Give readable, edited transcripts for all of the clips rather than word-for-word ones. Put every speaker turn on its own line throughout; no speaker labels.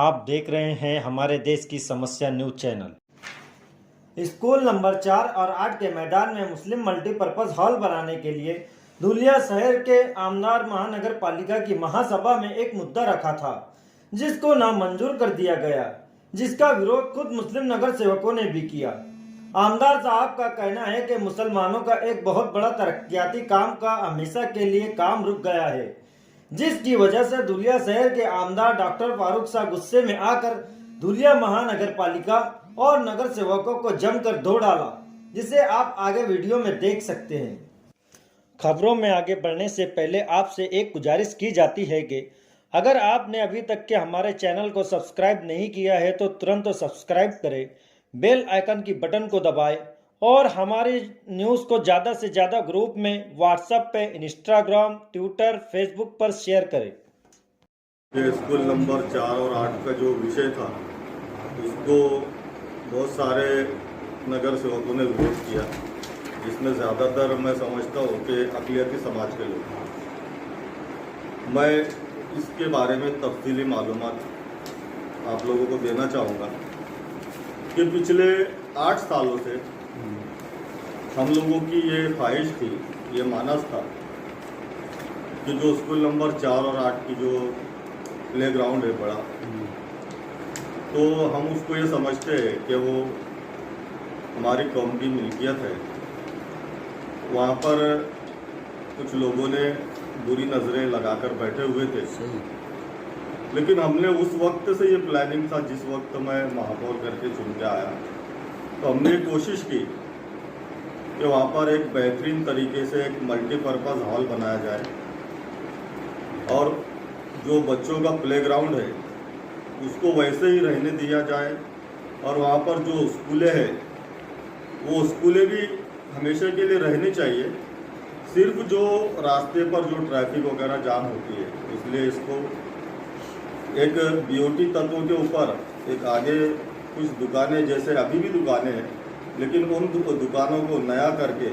आप देख रहे हैं हमारे देश की समस्या न्यूज चैनल। स्कूल नंबर 4 और 8 के मैदान में मुस्लिम मल्टीपर्पज हॉल बनाने के लिए धुलिया शहर के आमदार महानगर पालिका की महासभा में एक मुद्दा रखा था, जिसको नामंजूर कर दिया गया, जिसका विरोध खुद मुस्लिम नगर सेवकों ने भी किया। आमदार साहब का कहना है कि मुसलमानों का एक बहुत बड़ा तरक्याती काम का हमेशा के लिए काम रुक गया है, जिसकी वजह से धुलिया शहर के आमदार डॉक्टर फारूक शाह गुस्से में आकर धुलिया महानगर पालिका और नगर सेवकों को जमकर धो डाला, जिसे आप आगे वीडियो में देख सकते हैं। खबरों में आगे बढ़ने से पहले आपसे एक गुजारिश की जाती है कि अगर आपने अभी तक के हमारे चैनल को सब्सक्राइब नहीं किया है तो तुरंत सब्सक्राइब करें, बेल आइकन की बटन को दबाएं और हमारी न्यूज़ को ज़्यादा से ज़्यादा ग्रुप में व्हाट्सएप पे, इंस्टाग्राम, ट्विटर, फेसबुक पर शेयर करें।
ये स्कूल नंबर 4 और 8 का जो विषय था, उसको बहुत सारे नगर सेवकों ने विरोध किया, जिसमें ज़्यादातर मैं समझता हूँ कि अक़लियती समाज के लोग। मैं इसके बारे में तफसीली मालूमात आप लोगों को देना चाहूँगा कि पिछले 8 सालों से हम लोगों की ये ख्वाहिश थी, ये मानस था कि जो स्कूल नंबर 4 और 8 की जो प्ले ग्राउंड है बड़ा, तो हम उसको ये समझते हैं कि वो हमारी कौम की मिल्कियत है। वहाँ पर कुछ लोगों ने बुरी नज़रें लगाकर बैठे हुए थे, लेकिन हमने उस वक्त से ये प्लानिंग था, जिस वक्त मैं महापौर करके चुन के आया, तो हमने कोशिश की कि वहाँ पर एक बेहतरीन तरीके से एक मल्टीपर्पज़ हॉल बनाया जाए और जो बच्चों का प्लेग्राउंड है उसको वैसे ही रहने दिया जाए, और वहाँ पर जो स्कूलें हैं वो स्कूलें भी हमेशा के लिए रहनी चाहिए। सिर्फ जो रास्ते पर जो ट्रैफिक वगैरह जाम होती है, इसलिए इसको एक बीओटी तत्वों के ऊपर एक आगे कुछ दुकानें, जैसे अभी भी दुकानें हैं, लेकिन उन दुकानों को नया करके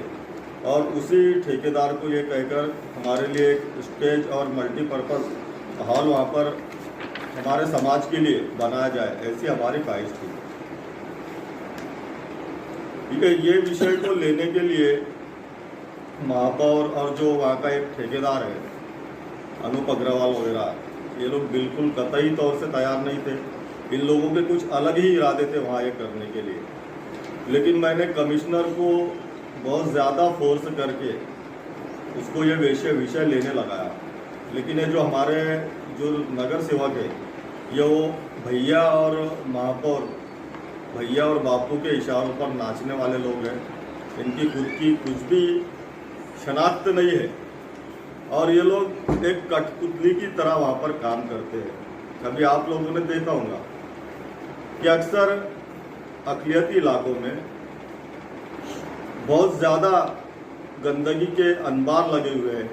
और उसी ठेकेदार को ये कहकर हमारे लिए एक स्टेज और मल्टीपर्पज़ हॉल वहाँ पर हमारे समाज के लिए बनाया जाए, ऐसी हमारी ख्वाहिश थी। ठीक है, ये विषय को लेने के लिए महापौर और जो वहाँ का एक ठेकेदार है अनूप अग्रवाल वगैरह, ये लोग बिल्कुल कतई तौर से तैयार नहीं थे। इन लोगों के कुछ अलग ही इरादे थे वहाँ ये करने के लिए, लेकिन मैंने कमिश्नर को बहुत ज़्यादा फोर्स करके उसको ये विषय लेने लगाया। लेकिन ये जो हमारे जो नगर सेवक है, ये वो भैया और महापौर, भैया और बापू के इशारों पर नाचने वाले लोग हैं। इनकी खुद की कुछ भी शनाख्त नहीं है और ये लोग एक कठपुतली की तरह वहाँ पर काम करते हैं। कभी आप लोगों ने देखा होगा कि अक्सर अक़लियती इलाकों में बहुत ज़्यादा गंदगी के अंबार लगे हुए हैं,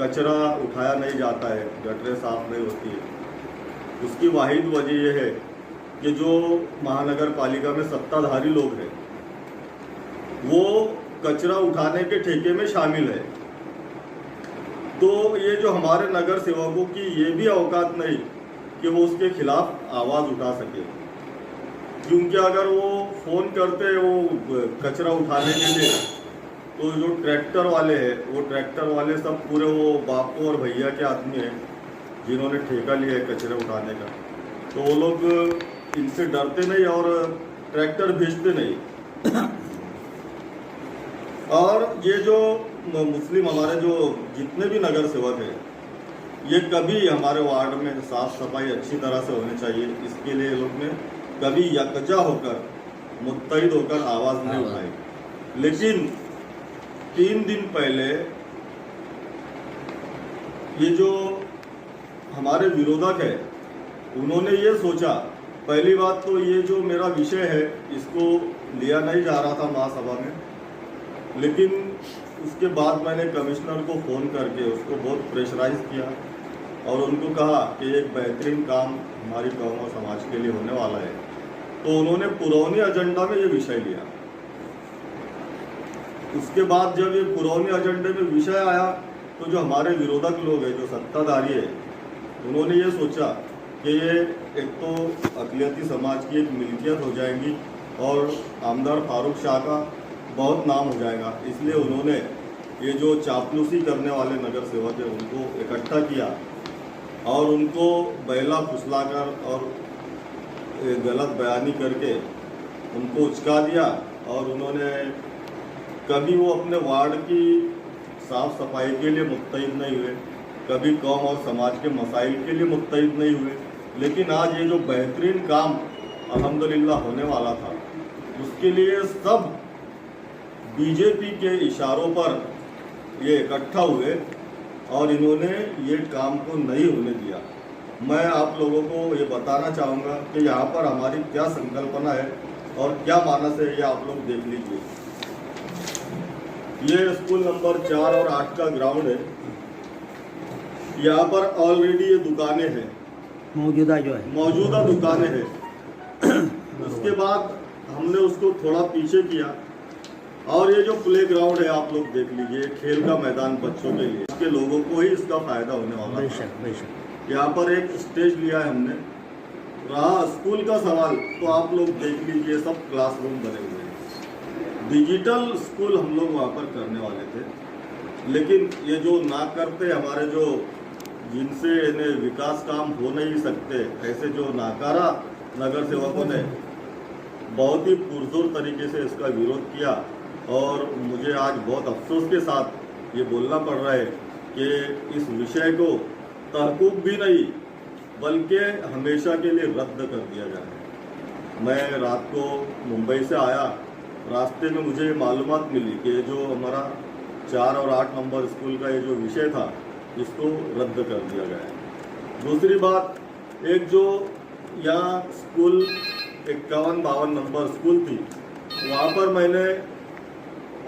कचरा उठाया नहीं जाता है, गटरें साफ नहीं होती है। उसकी वाहिद वजह यह है कि जो महानगर पालिका में सत्ताधारी लोग हैं वो कचरा उठाने के ठेके में शामिल है। तो ये जो हमारे नगर सेवकों की ये भी औकात नहीं कि वो उसके खिलाफ आवाज़ उठा सके, क्योंकि अगर वो फ़ोन करते हैं वो कचरा उठाने के लिए, तो जो ट्रैक्टर वाले हैं वो ट्रैक्टर वाले सब पूरे वो बापू और भैया के आदमी हैं जिन्होंने ठेका लिया है कचरे उठाने का, तो वो लोग इनसे डरते नहीं और ट्रैक्टर भेजते नहीं। और ये जो मुस्लिम हमारे जो जितने भी नगर सेवक हैं, ये कभी हमारे वार्ड में साफ सफाई अच्छी तरह से होनी चाहिए, इसके लिए लोग ने कभी यकजा होकर मुत्तहिद होकर आवाज़ नहीं उठाई। लेकिन 3 दिन पहले ये जो हमारे विरोधक है, उन्होंने ये सोचा, पहली बात तो ये जो मेरा विषय है इसको लिया नहीं जा रहा था महासभा में, लेकिन उसके बाद मैंने कमिश्नर को फ़ोन करके उसको बहुत प्रेशराइज किया और उनको कहा कि एक बेहतरीन काम हमारी कौम और समाज के लिए होने वाला है। तो उन्होंने पुरौनी एजेंडा में ये विषय लिया। उसके बाद जब ये पुरौनी एजेंडे में विषय आया, तो जो हमारे विरोधक लोग हैं, जो सत्ताधारी है, उन्होंने ये सोचा कि ये एक तो अक़लियती समाज की एक मिल्कियत हो जाएंगी और आमदार फारूक शाह का बहुत नाम हो जाएगा। इसलिए उन्होंने ये जो चापलूसी करने वाले नगर सेवक है उनको इकट्ठा किया और उनको बहला फुसलाकर और गलत बयानी करके उनको उचका दिया। और उन्होंने कभी वो अपने वार्ड की साफ़ सफाई के लिए मुत्तहिद नहीं हुए, कभी कौम और समाज के मसाइल के लिए मुत्तहिद नहीं हुए। लेकिन आज ये जो बेहतरीन काम अल्हम्दुलिल्लाह होने वाला था उसके लिए सब बीजेपी के इशारों पर ये इकट्ठा हुए और इन्होंने ये काम को नहीं होने दिया। मैं आप लोगों को ये बताना चाहूँगा कि यहाँ पर हमारी क्या संकल्पना है और क्या मानस है, ये आप लोग देख लीजिए। ये स्कूल नंबर 4 और 8 का ग्राउंड है। यहाँ पर ऑलरेडी ये दुकानें हैं, मौजूदा दुकानें हैं। उसके बाद हमने उसको थोड़ा पीछे किया और ये जो प्ले ग्राउंड है आप लोग देख लीजिए, खेल का मैदान बच्चों के लिए, इसके लोगों को ही इसका फायदा होने वाला है। यहाँ पर एक स्टेज लिया है हमने। रहा स्कूल का सवाल तो आप लोग देख लीजिए, सब क्लासरूम बने हुए हैं। डिजिटल स्कूल हम लोग वहाँ पर करने वाले थे, लेकिन ये जो ना करते हमारे जो जिनसे इन्हें विकास काम हो नहीं सकते, ऐसे जो नाकारा नगर सेवकों ने बहुत ही पुरजोर तरीके से इसका विरोध किया। और मुझे आज बहुत अफसोस के साथ ये बोलना पड़ रहा है कि इस विषय को तहक़्क़ुक़ भी नहीं बल्कि हमेशा के लिए रद्द कर दिया जाए। मैं रात को मुंबई से आया, रास्ते में मुझे मालूमात मिली कि जो हमारा 4 और 8 नंबर स्कूल का ये जो विषय था इसको रद्द कर दिया गया है। दूसरी बात, एक जो यहाँ स्कूल 51-52 नंबर स्कूल थी, वहाँ पर मैंने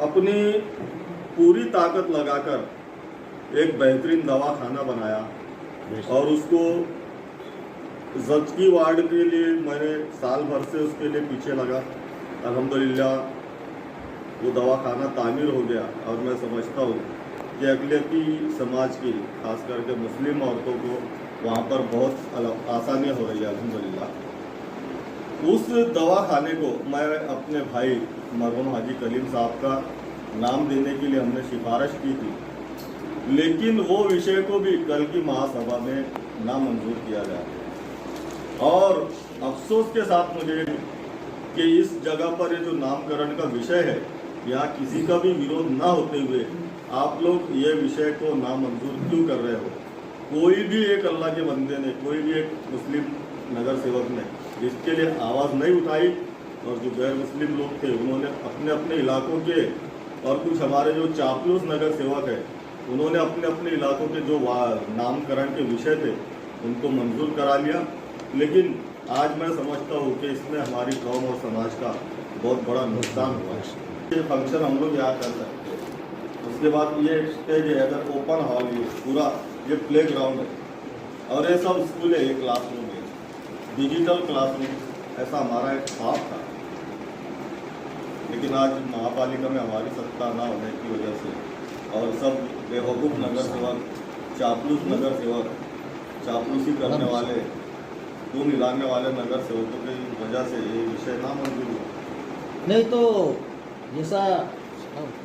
अपनी पूरी ताकत लगाकर एक बेहतरीन दवाखाना बनाया और उसको ज़च्की वार्ड के लिए मैंने साल भर से उसके लिए पीछे लगा। अल्हम्दुलिल्लाह वो दवाखाना तामीर हो गया और मैं समझता हूँ कि अक़लियती समाज की खास करके मुस्लिम औरतों को वहाँ पर बहुत आसानी हो रही है अल्हम्दुलिल्लाह। उस दवाखाने को मैं अपने भाई मरहूम हाजी कलीम साहब का नाम देने के लिए हमने सिफारिश की थी, लेकिन वो विषय को भी कल की महासभा में नामंजूर किया गया। और अफसोस के साथ मुझे कि इस जगह पर ये जो नामकरण का विषय है, यहाँ किसी का भी विरोध ना होते हुए आप लोग ये विषय को नामंजूर क्यों कर रहे हो? कोई भी एक अल्लाह के बंदे ने, कोई भी एक मुस्लिम नगर सेवक ने इसके लिए आवाज़ नहीं उठाई। और जो गैर मुस्लिम लोग थे उन्होंने अपने अपने इलाकों के, और कुछ हमारे जो चापलूस नगर सेवक है उन्होंने अपने अपने इलाकों के जो नामकरण के विषय थे उनको मंजूर करा लिया। लेकिन आज मैं समझता हूँ कि इसमें हमारी कौम और समाज का बहुत बड़ा नुकसान हुआ है। ये फंक्शन हम लोग यहाँ कर सकते हैं। उसके बाद ये स्टेज है, अगर ओपन हॉल, ये पूरा ये प्ले ग्राउंड है और ये सब स्कूल है, ये क्लासरूम है, डिजिटल क्लासरूम, ऐसा हमारा एक ख्वाब था। लेकिन आज महापालिका में हमारी सत्ता ना होने की वजह से और सब बेवकूफ़ नगर सेवक, चापलूस नगर सेवक, चापलूसी करने वाले, खून हिलाने वाले नगर सेवकों की वजह से ये विषय ना मंजूर हुआ।
नहीं तो जैसा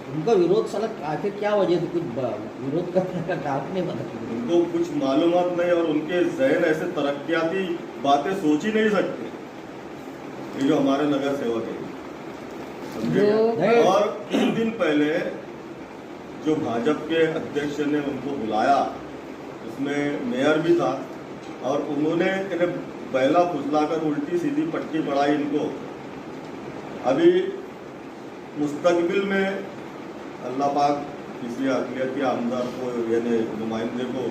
उनका विरोध साला आखिर क्या वजह थी? कुछ विरोध करने का कारण नहीं बता,
उनको कुछ मालूमात नहीं और उनके जहन ऐसे तरक्याती बातें सोच ही नहीं सकते ये जो हमारे नगर सेवक है। और 3 दिन पहले जो भाजपा के अध्यक्ष ने उनको बुलाया, उसमें मेयर भी था और उन्होंने इन्हें बहला फुसलाकर उल्टी सीधी पट्टी पढ़ाई इनको। अभी मुस्तकबिल में अल्लाह पाक किसी अक़लियती आमदार को यानी नुमाइंदे को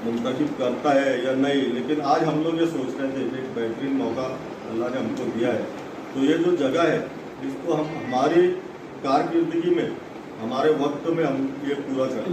मुंतखब करता है या नहीं, लेकिन आज हम लोग ये सोच रहे थे एक बेहतरीन मौका अल्लाह ने हमको दिया है, तो ये जो जगह है इसको हम हमारी कारकिर्दगी में, हमारे वक्त में हम ये पूरा करें।